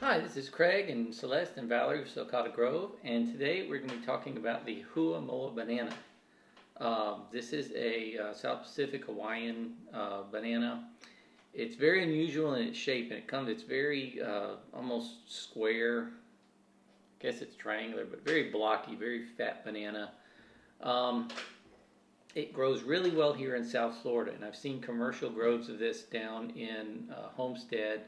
Hi, this is Craig and Celeste and Valerie of Sulcata Grove, and today we're going to be talking about the Hua Moa banana. This is a South Pacific Hawaiian banana. It's very unusual in its shape, and it's very almost square. I guess it's triangular, but very blocky, very fat banana. It grows really well here in South Florida, and I've seen commercial groves of this down in Homestead.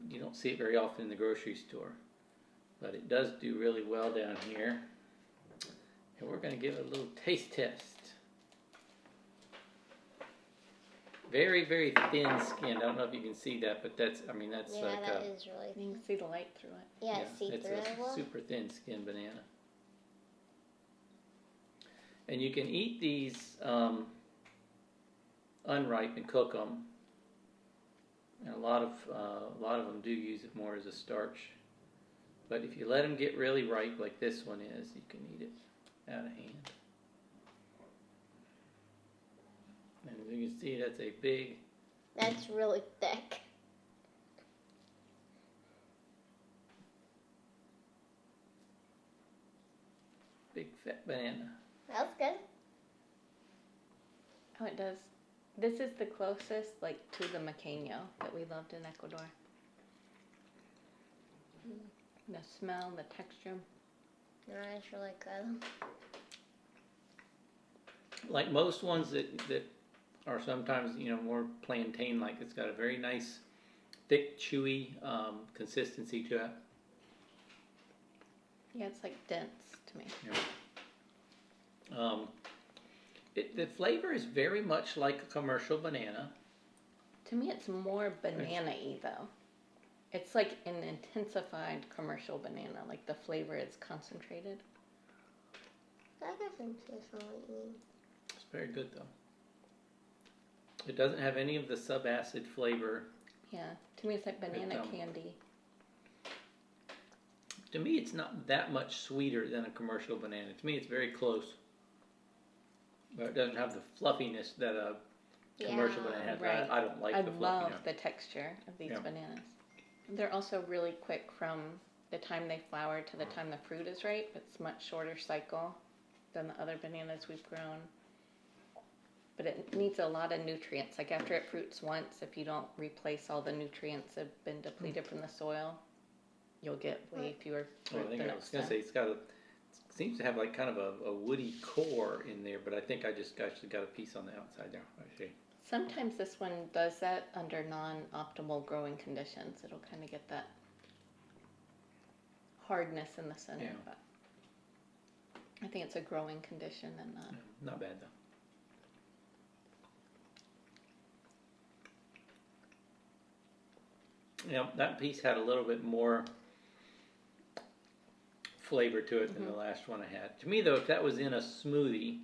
You don't see it very often in the grocery store, but it does do really well down here. And we're going to give it a little taste test. Very, very thin skin. I don't know if you can see that, but that's yeah, like that is really thin. You can see the light through it. Yeah, see it's through a it well. super thin skin banana. And you can eat these unripe and cook them. And a lot of them do use it more as a starch. But if you let them get really ripe, like this one is, you can eat it out of hand. And as you can see, that's a big... That's really thick. Big fat banana. That's good. Oh, it does. This is the closest, to the maqueño that we loved in Ecuador. The smell, the texture. No, it's really good. Like most ones that are sometimes, more plantain-like, it's got a very nice, thick, chewy consistency to it. Yeah, it's dense to me. Yeah. The flavor is very much like a commercial banana. To me, it's more banana-y, though. It's like an intensified commercial banana. Like the flavor is concentrated. That doesn't taste what you mean. It's very good, though. It doesn't have any of the subacid flavor. Yeah, to me, it's like banana candy. To me, it's not that much sweeter than a commercial banana. To me, it's very close. But it doesn't have the fluffiness that a commercial banana has. Right. I don't like the fluffiness. I love the texture of these bananas. They're also really quick from the time they flower to the time the fruit is ripe. It's a much shorter cycle than the other bananas we've grown. But it needs a lot of nutrients. Like after it fruits once, if you don't replace all the nutrients that have been depleted from the soil, you'll get way fewer fruit the next time. It seems to have kind of a woody core in there, but I think I just actually got a piece on the outside there. I see. Sometimes this one does that under non-optimal growing conditions. It'll kind of get that hardness in the center. Yeah. But I think it's a growing condition and not. Not bad though. That piece had a little bit more flavor to it than the last one I had. To me, though, if that was in a smoothie,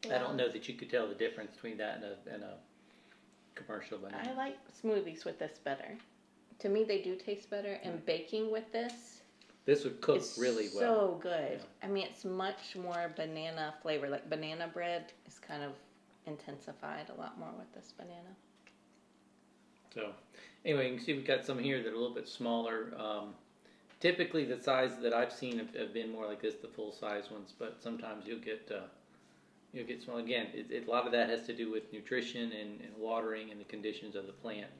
I don't know that you could tell the difference between that and a commercial banana. I like smoothies with this better. To me, they do taste better, and baking with this would cook really well. So good. Yeah. I mean, it's much more banana flavor. Like banana bread is kind of intensified a lot more with this banana. So, anyway, you can see we've got some here that are a little bit smaller. Typically, the size that I've seen have been more like this, the full-size ones. But sometimes you'll get small. Again, a lot of that has to do with nutrition and watering and the conditions of the plant.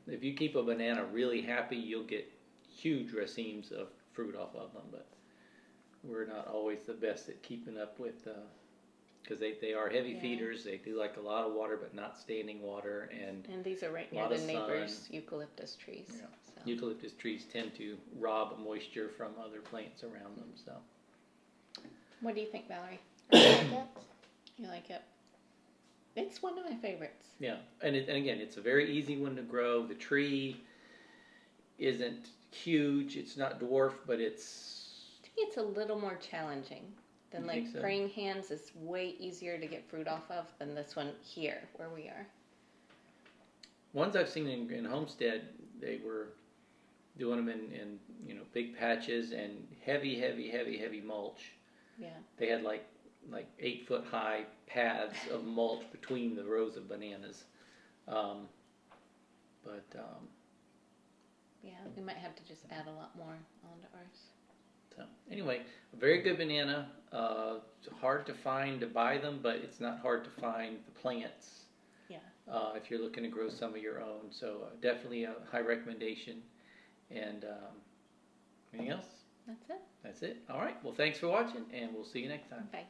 If you keep a banana really happy, you'll get huge racemes of fruit off of them. But we're not always the best at keeping up with, because they are heavy feeders. They do like a lot of water, but not standing water. And these are right near the neighbor's eucalyptus trees. Yeah. So. Eucalyptus trees tend to rob moisture from other plants around them. So, what do you think, Valerie? I like it. You like it? It's one of my favorites. Yeah, and again, it's a very easy one to grow. The tree isn't huge. It's not dwarf, but it's... To me, it's a little more challenging than praying hands is way easier to get fruit off of than this one here where we are. Ones I've seen in Homestead, they were doing them in big patches and heavy mulch. Yeah. They had like 8-foot high paths of mulch between the rows of bananas. Yeah, we might have to just add a lot more onto ours. So anyway, a very good banana. It's hard to find to buy them, but it's not hard to find the plants. Yeah. If you're looking to grow some of your own, so definitely a high recommendation. And anything else? That's it. That's it. All right. Well, thanks for watching, and we'll see you next time. Bye.